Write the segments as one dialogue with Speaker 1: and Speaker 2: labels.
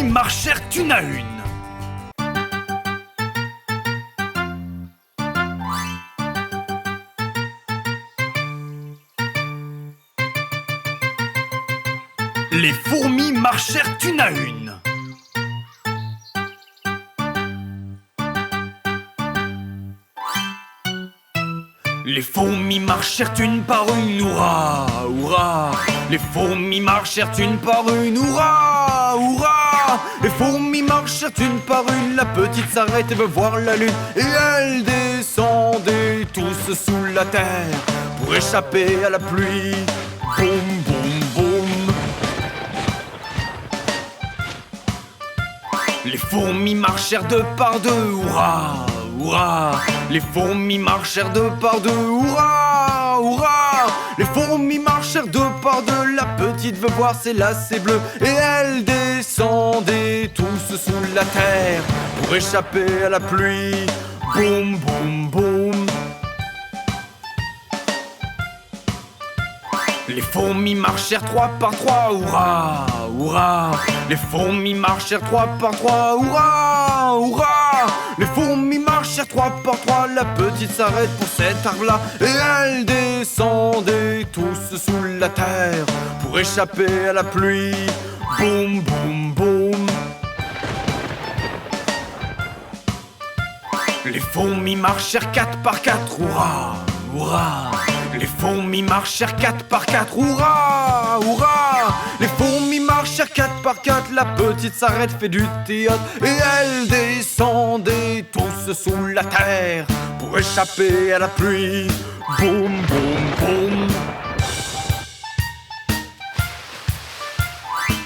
Speaker 1: marchèrent une à une. Les fourmis marchèrent une à une. Les fourmis marchèrent une par une, hurrah, hurrah. Les fourmis marchèrent une par une, hurrah, hurrah. Les fourmis marchèrent une par une, la petite s'arrête et veut voir la lune. Et elle descendait tous sous la terre pour échapper à la pluie. Boum, boum, boum. Les fourmis marchèrent deux par deux, hurrah, hurrah. Les fourmis marchèrent deux par deux, hurrah, hurrah. Les fourmis marchèrent deux par deux, la petite veut voir ses lacets bleus. Et elle descendait tous sous la terre pour échapper à la pluie. Boum, boum, boum. Les fourmis marchèrent trois par trois, hurrah, hurrah. Les fourmis marchèrent trois par trois, hurrah, hurrah. Les fourmis marchèrent trois par trois, la petite s'arrête pour cet arbre-là. Et elle descendait tous sous la terre pour échapper à la pluie. Boum, boum, boum. Les fourmis marchèrent quatre par quatre, hurrah, hurrah. Les fourmis marchèrent quatre par quatre, hurrah, hurrah. Les fourmis marchèrent quatre par quatre, la petite s'arrête, fait du théâtre. Et elle descendait tous sous la terre pour échapper à la pluie. Boum, boum, boum.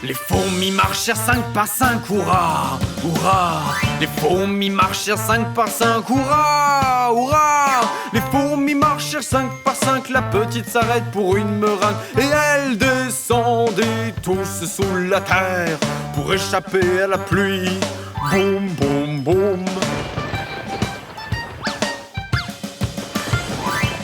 Speaker 1: Les fourmis marchèrent cinq par cinq, hurrah, hurrah. Les fourmis marchèrent cinq par cinq, hurrah, hurrah. Les fourmis marchèrent cinq par cinq, la petite s'arrête pour une meringue. Et elle descendait tous sous la terre pour échapper à la pluie. Boum, boum, boum.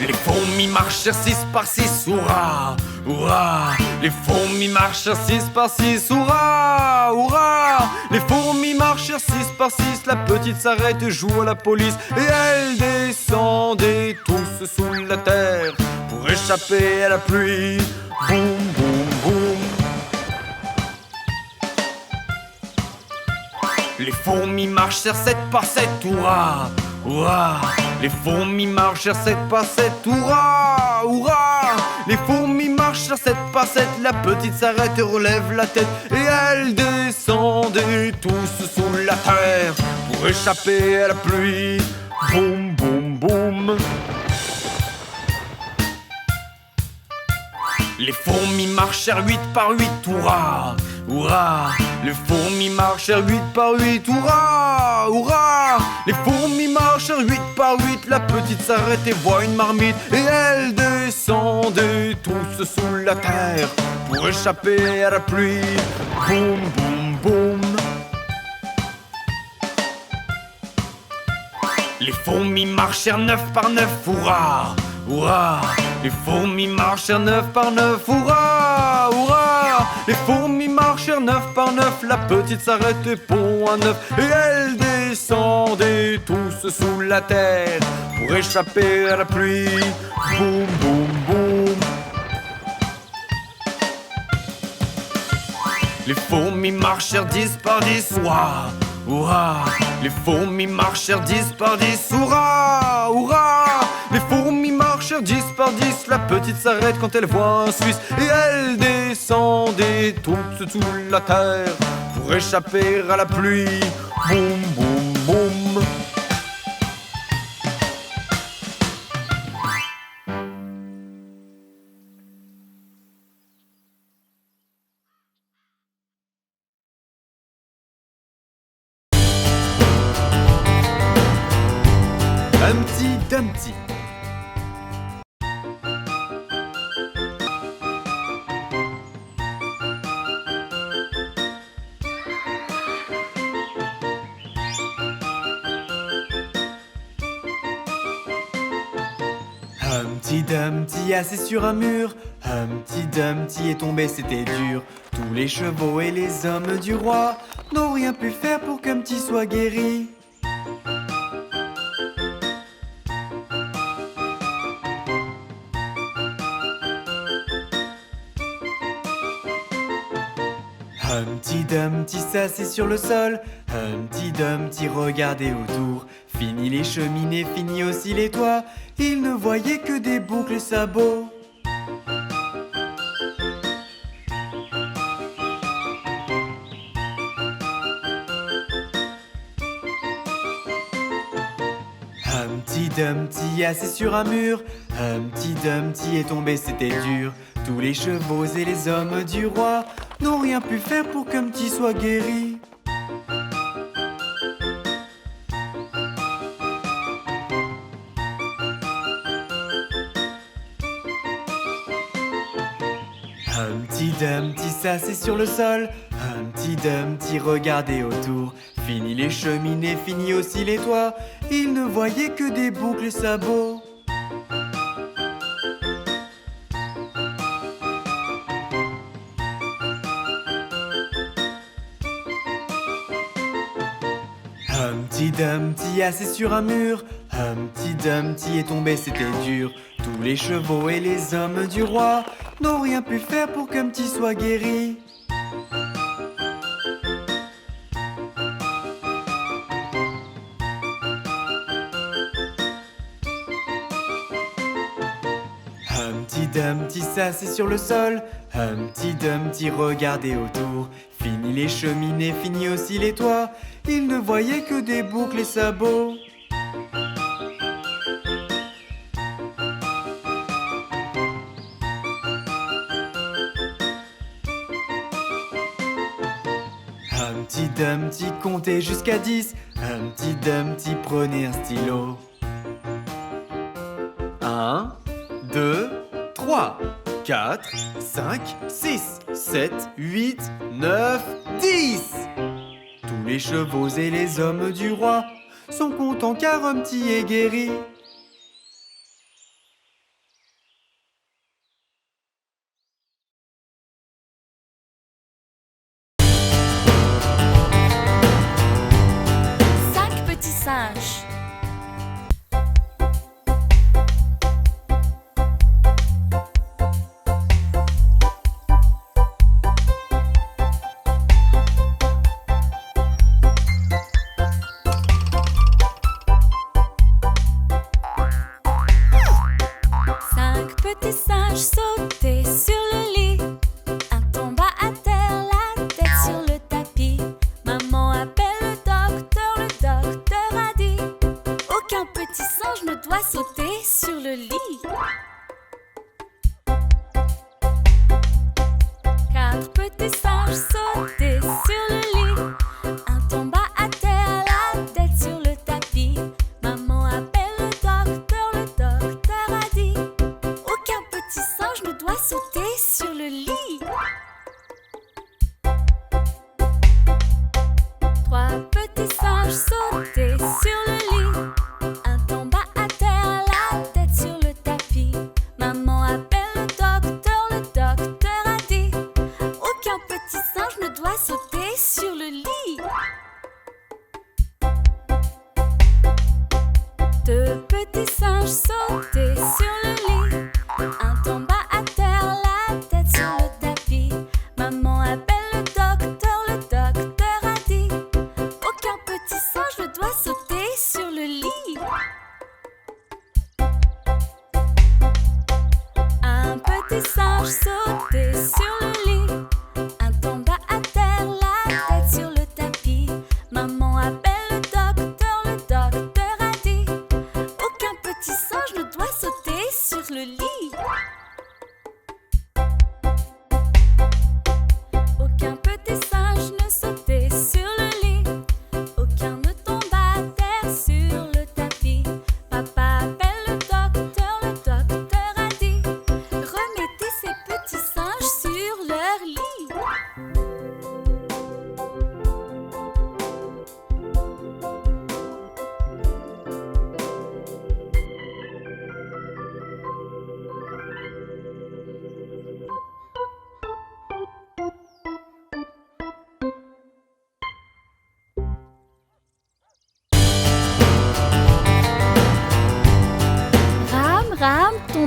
Speaker 1: Les fourmis marchèrent six par six, hurrah, hurrah. Les fourmis marchèrent six par six, hurrah, hurrah. Les fourmis marchèrent six par six, la petite s'arrête et joue à la police. Et elle descendait tous sous la terre pour échapper à la pluie. Boum, boum, boum. Les fourmis marchèrent sept par sept, hurrah, hurrah. Les fourmis marchèrent sept par sept, hurrah, hurrah. Les fourmis marchèrent sept par sept, la petite s'arrête et relève la tête. Et elle descendait tous sous la terre pour échapper à la pluie. Boum, boum, boum. Les fourmis marchèrent huit par huit, hurrah, hurrah. Les fourmis marchèrent huit par huit, hurrah, hurrah. Les fourmis marchèrent huit par huit, la petite s'arrête et voit une marmite. Et elle descendait tous sous la terre pour échapper à la pluie. Boum, boum, boum. Les fourmis marchèrent neuf par neuf, hurrah, hurrah. Les fourmis marchèrent neuf par neuf, hurrah, hurrah. Les fourmis marchèrent neuf par neuf, la petite s'arrête et pond un œuf. Et elle descendait tous sous la terre pour échapper à la pluie. Boum, boum, boum. Les fourmis marchèrent dix par dix, hurrah, hurrah. Les fourmis marchèrent dix par dix, hurrah, hurrah. Les fourmis marchèrent dix par dix, la petite s'arrête quand elle voit un Suisse. Et elle descendait toute sous la terre pour échapper à la pluie. Boum, boum, boum. Humpty Dumpty. Humpty Dumpty assis sur un mur,
Speaker 2: Humpty Dumpty est tombé, c'était dur. Tous les chevaux et les hommes du roi n'ont rien pu faire pour qu'Humpty soit guéri. Humpty Dumpty s'assit sur le sol. Humpty Dumpty regardait autour. Fini les cheminées, fini aussi les toits. Il ne voyait que des boucles et sabots. Humpty Dumpty assis sur un mur. Humpty Dumpty est tombé, c'était dur. Tous les chevaux et les hommes du roi n'ont rien pu faire pour qu'Humpty soit guéri. Humpty Dumpty s'assit sur le sol. Humpty Dumpty regardait autour. Fini les cheminées, fini aussi les toits. Il ne voyait que des boucles et sabots. Humpty Dumpty assis sur un mur. Humpty Dumpty est tombé, c'était dur. Tous les chevaux et les hommes du roi n'ont rien pu faire pour qu'Humpty soit guéri. Humpty Dumpty s'assit sur le sol. Humpty Dumpty regardait autour. Fini les cheminées, fini aussi les toits. Il ne voyait que des boucles et sabots. Humpty Dumpty comptait jusqu'à 10. Humpty Dumpty prenait un stylo. 1, 2, 3, 4, 5, 6, 7, 8, 9, 10. Tous les chevaux et les hommes du roi sont contents car Humpty est guéri.
Speaker 3: Cinq petits singes.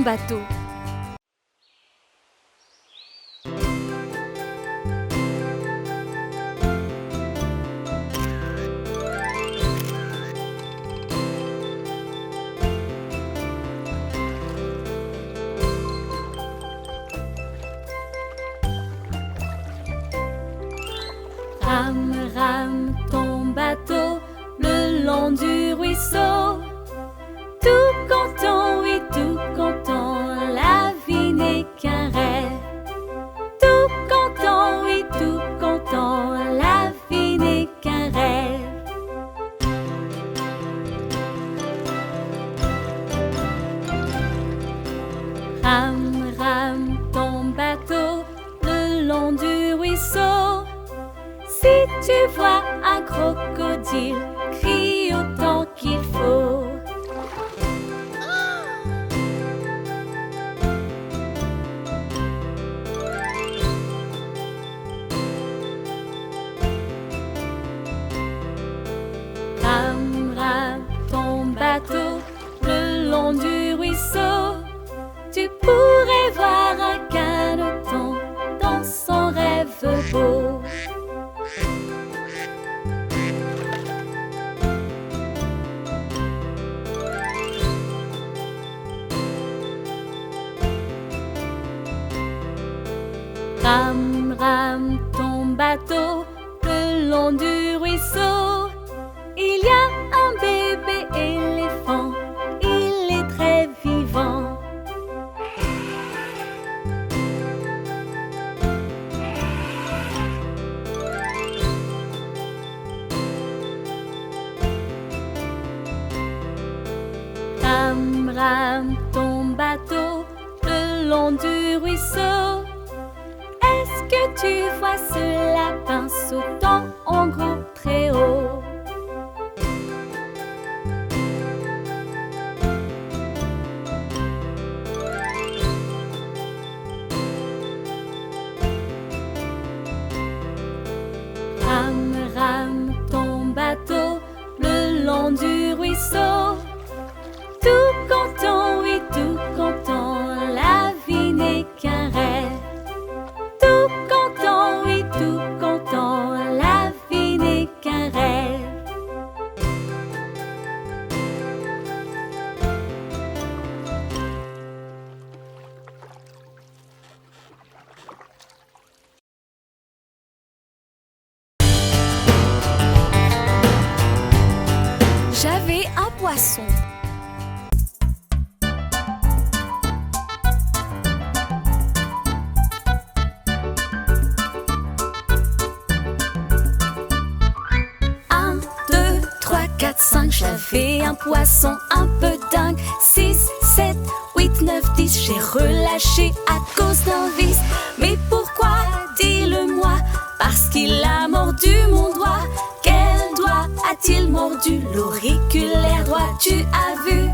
Speaker 3: ton bateau.
Speaker 4: Rame, rame ton bateau le long du ruisseau. Tout content, oui, tout content, la vie n'est qu'un rêve. Tout content, oui, tout content, la vie n'est qu'un rêve. Rame, rame ton bateau le long du ruisseau. Si tu vois un crocodile, crie autant qu'il faut. Rame, rame ton bateau le long du ruisseau. Tu pourrais voir un caneton dans son rêve beau. Rame, rame ton bateau le long du ruisseau. Il y a un bébé éléphant, il est très vivant. Rame, rame ton bateau le long du ruisseau. Est-ce que tu vois ce lapin sautant en groupe très haut? Rame, rame ton bateau le long du ruisseau. Tout content, oui, tout content, la vie n'est qu'un rêve. Tout content, oui, tout content, la vie n'est qu'un rêve.
Speaker 3: J'avais un poisson.
Speaker 4: Un, deux, trois, quatre, cinq. J'avais un poisson un peu dingue. 6, 7, 8, 9, 10. J'ai relâché à cause d'un vice. Mais pourquoi? Dis-le-moi. Parce qu'il a mordu mon doigt. Quel doigt a-t-il mordu? L'auriculaire droit, tu as vu?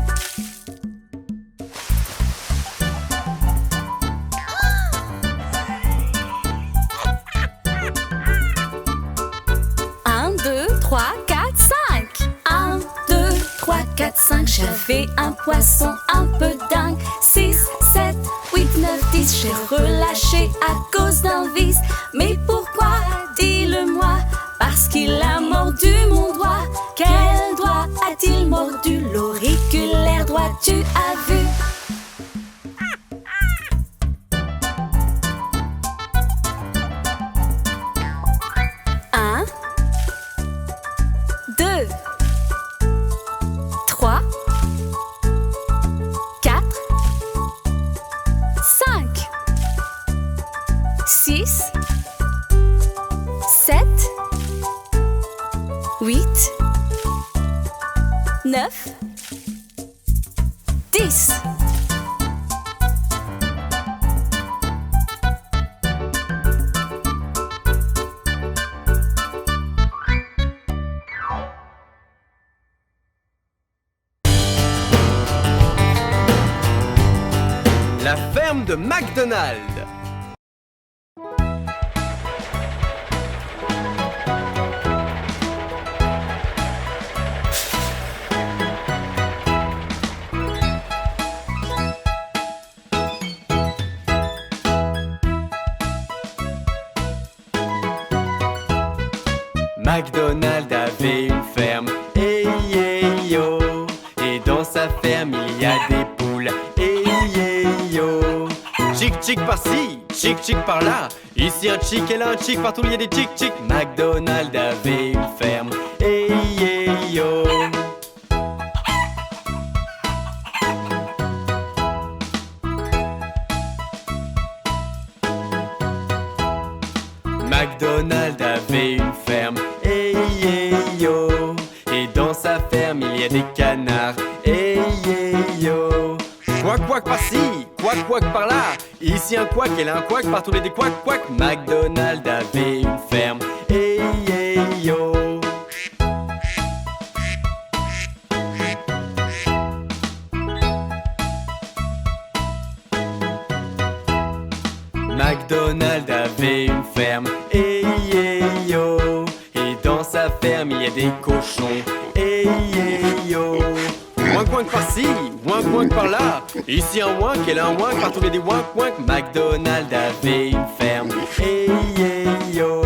Speaker 4: Un, deux, trois, quatre, cinq. 1, 2, 3, 4, 5. J'avais un poisson un peu dingue. 6, 7, 8, 9, 10. J'ai relâché à cause d'un vice. Mais pourquoi? Dis-le-moi. Parce qu'il a mordu mon doigt. Quel doigt a-t-il mordu? L'auriculaire droit, tu as vu? Un, deux, trois, quatre, cinq, 6, 7, 8, 9, 10.
Speaker 2: La ferme de McDonald. McDonald avait une ferme, hey, hey, yo. Et dans sa ferme il y a des poules, hey, hey, yo. Chic chic par-ci, chic chic par-là. Ici un chic et là un chic, partout il y a des chic chic. McDonald avait une ferme, hey, hey, yo. McDonald avait une ferme, hey, hey, yo. Et dans sa ferme il y a des canards, hey, hey, yo. Quack quack par-ci, quack quack par-là. Ici un quack et là un quack, partout les des quack quack. McDonald avait une ferme, hey, hey, yo. McDonald avait une ferme, hey, hey, yo. Et dans sa ferme il y a des cochons, hey, hey, yo. Ouink ouink par-ci, ouink ouink par-là. Ici un ouink et là un ouink, partout les des ouink ouink. McDonald avait une ferme, hey, hey, yo.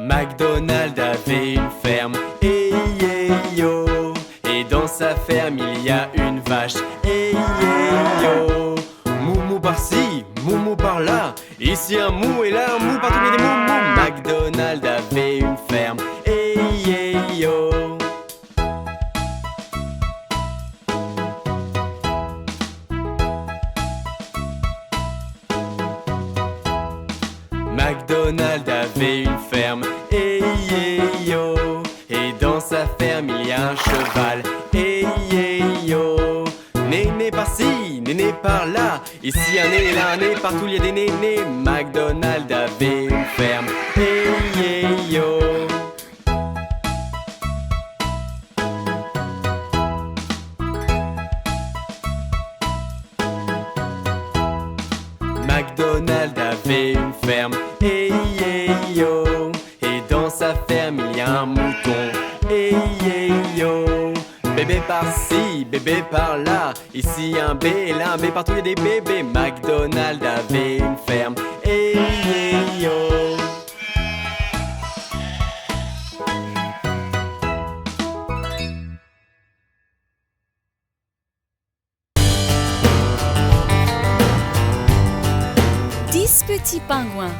Speaker 2: McDonald avait une ferme, hey, hey, yo. Et dans sa ferme il y a une vache, hey, hey, yo. Mou mou par-ci, mou mou par-là. Ici un mou et là un mou, partout il y a des mou mou. McDonald avait une ferme, hey, hey, yo. McDonald avait une ferme, hey, hey, yo. Et dans sa ferme il y a un cheval, hey, hey, yo. Néné par-ci, néné par-là. Ici un nez, là un nez, partout il y a des nénés. McDonald avait une ferme, hey, hey, yo. McDonald avait une ferme, hey, hey, yo. Et dans sa ferme il y a un mouton, hey, hey, yo. Bébé par-ci, bébé par-là. Ici un B et là un B, partout il y a des bébés. McDonald avait une ferme, hey, hey, yo.
Speaker 4: Petits pingouins.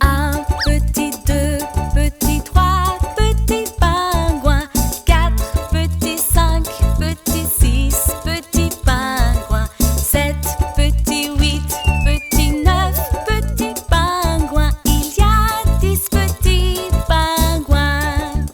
Speaker 4: Un petit, deux petits, trois petits pingouins. Quatre petits, cinq petits, six petits pingouins. Sept petits, huit petits, neuf petits pingouins. Il y a 10 petits pingouins.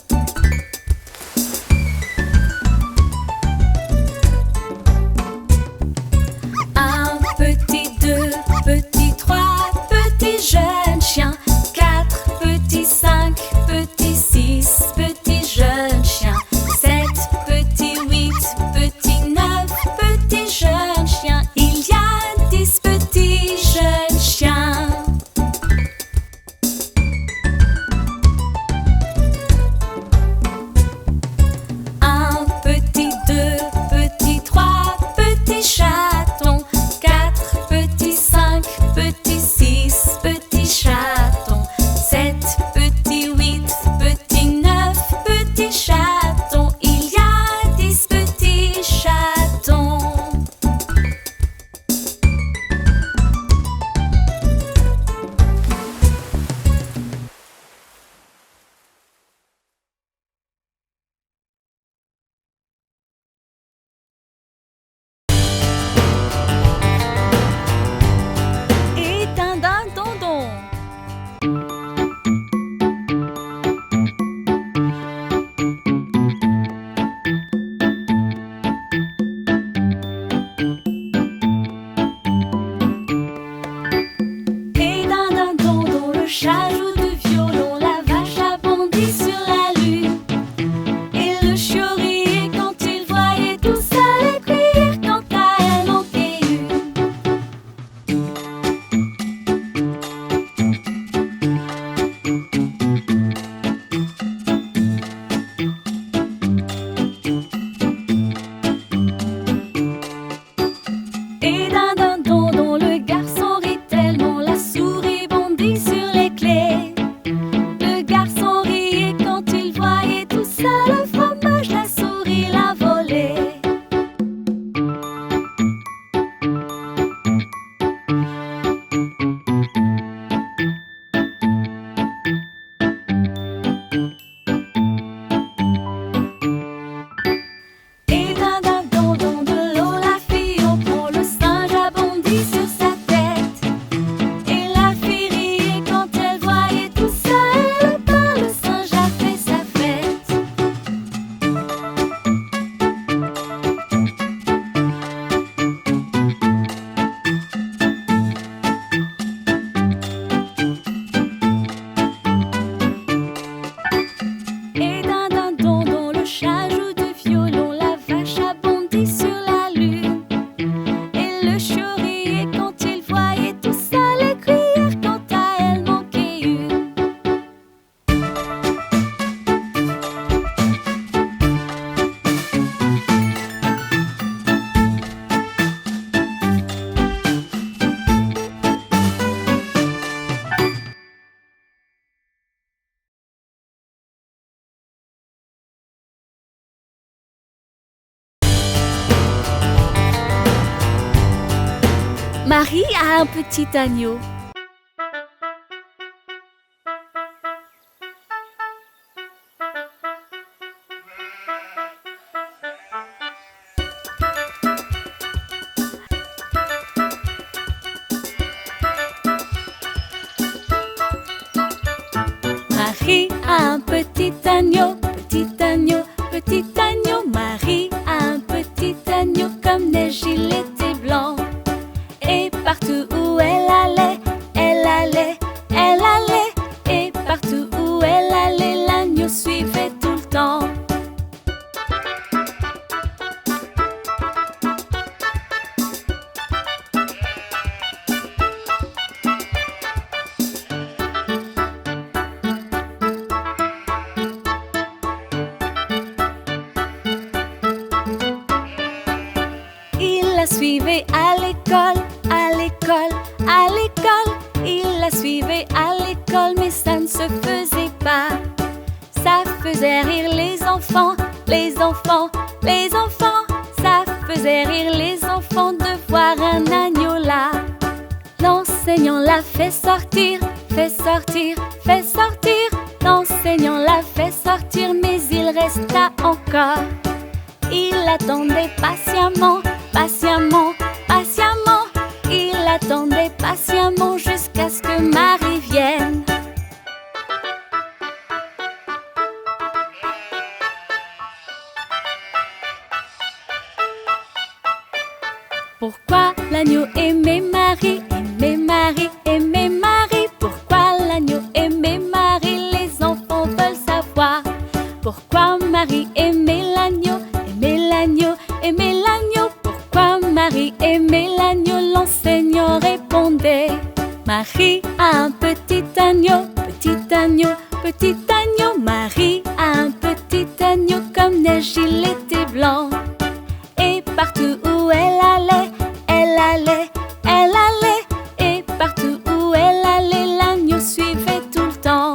Speaker 4: Et d'un dindon dont le garçon rit tellement, la souris bondit sur les clés. Le garçon riait quand il voyait tout ça, le fromage, la souris l'a volé. Et d'un dindon dont de l'eau la fille au pont, le singe a bondi sur sa tête. Et la fille riait quand elle voyait tout ça, et le pain, le singe a fait sa fête. Et d'un dindon dont le chat joue du violon, la vache a bondi sur la lune. Et le chiot riait quand il voyait tout ça, les cuillères quant à elles manquaient une. Marie a un petit agneau. Marie a un petit agneau, petit agneau, petit agneau. Marie a un petit agneau comme neige, il était blanc. Et partout où elle allait, elle allait, elle allait. Et partout où elle allait, l'agneau suivait tout le temps. Il la suivait à l'école, à l'école, à l'école. Il la suivait à l'école, mais ça ne se faisait pas. Ça faisait rire les enfants, les enfants, les enfants. Ça faisait rire les enfants de voir un agneau là. L'enseignant l'a fait sortir, fait sortir, fait sortir. L'enseignant l'a fait sortir, mais il resta encore. Il attendait patiemment, patiemment, patiemment. Il attendait patiemment jusqu'à ce que Marie vienne. Pourquoi l'agneau aimait Marie, aimait Marie, aimait Marie? Pourquoi l'agneau aimait Marie? Les enfants veulent savoir. Pourquoi Marie aimait l'agneau, aimait l'agneau, aimait l'agneau? Pourquoi Marie aimait l'agneau? L'enseignant répondait. Marie a un petit agneau, petit agneau, petit agneau. Marie a un petit agneau comme neige, il était blanc. Et partout où elle allait, elle allait, elle allait. Et partout où elle allait, l'agneau suivait tout le temps.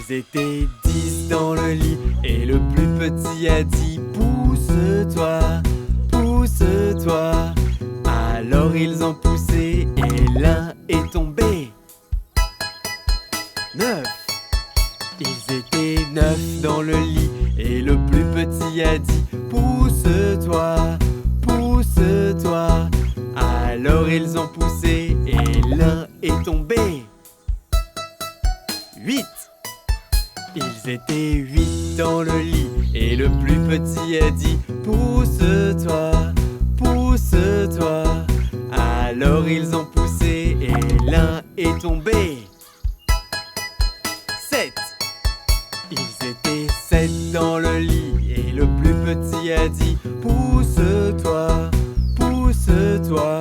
Speaker 2: Ils étaient 10 dans le lit et le plus petit a dit pousse-toi, pousse-toi. Alors ils ont poussé et l'un est tombé. 9. Ils étaient 9 dans le lit et le plus petit a dit pousse-toi, pousse-toi. Alors ils ont poussé et l'un est tombé. 8. Ils étaient 8 dans le lit et le plus petit a dit pousse-toi, pousse-toi. Alors ils ont poussé et l'un est tombé. 7. Ils étaient 7 dans le lit et le plus petit a dit pousse-toi, pousse-toi.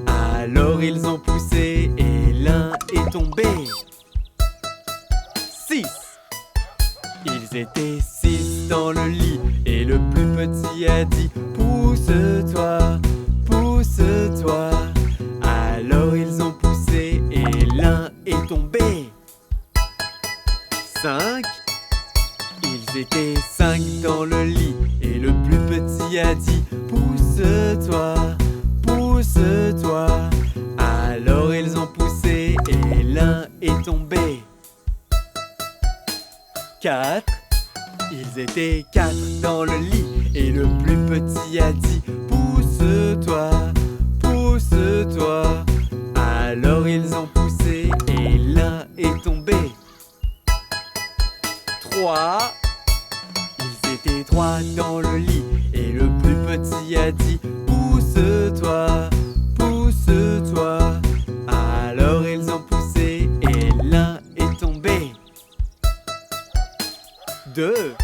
Speaker 2: Alors ils ont poussé et l'un est tombé. 6. Ils étaient 6 dans le lit et le plus petit a dit pousse-toi, pousse-toi. Alors ils ont poussé et l'un est tombé. 5. Ils étaient 5 dans le lit et le plus petit a dit pousse-toi, pousse-toi. Alors ils ont poussé et l'un est tombé. 4. Ils étaient 4 dans le lit et le plus petit a dit pousse-toi, pousse-toi. Alors ils ont poussé et l'un est tombé. 3. Ils étaient 3 dans le lit et le plus petit a dit pousse-toi, pousse-toi. Alors ils ont poussé et l'un est tombé. 2.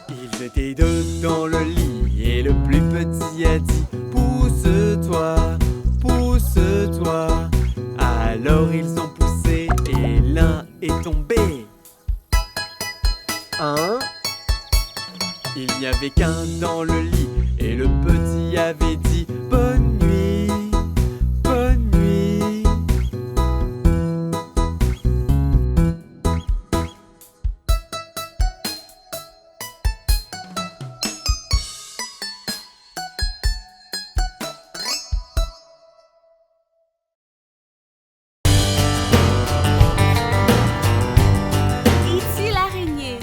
Speaker 2: Ils étaient 2 dans le lit et le plus petit a dit pousse-toi, pousse-toi. Alors ils ont poussé et l'un est tombé. 1. Il n'y avait qu'un dans le lit et le petit avait dit bonne nuit, bonne nuit.
Speaker 4: Ici l'araignée.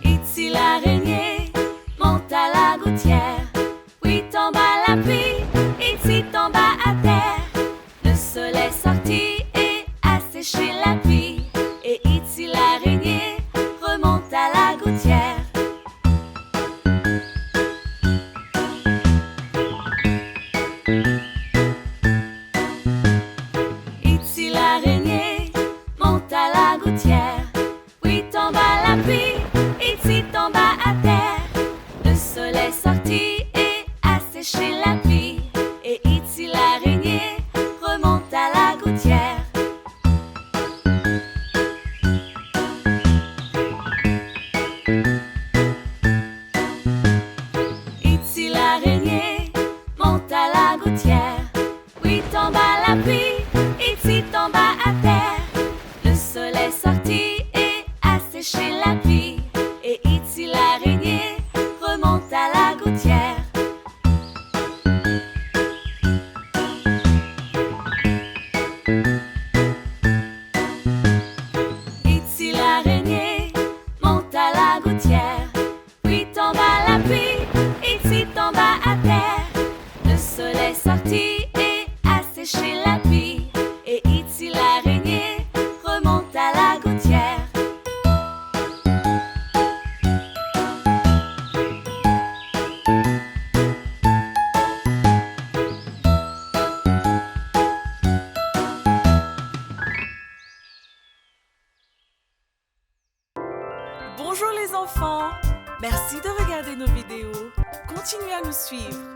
Speaker 4: Ici l'araignée monte à la gouttière, puis tombe à la pluie, ici tombe à terre. Le soleil sorti et a séché la pluie, et ici l'araignée remonte à la gouttière. Ici l'araignée monte à la gouttière, puis tombe à la pluie, ici tombe à terre. Le soleil sorti et a séché la pluie, et ici l'araignée remonte à la gouttière. Ici l'araignée monte à la gouttière, puis tombe à la pluie, ici tombe à terre. Le soleil sorti et a séché la pluie, et ici l'araignée remonte à la gouttière. Ici l'araignée monte à la gouttière, puis tombe à la pluie, ici tombe à terre. Le soleil sorti et a séché la pluie, et ici l'araignée remonte à la gouttière.
Speaker 5: Bonjour les enfants, merci de regarder nos vidéos. continuez à nous suivre.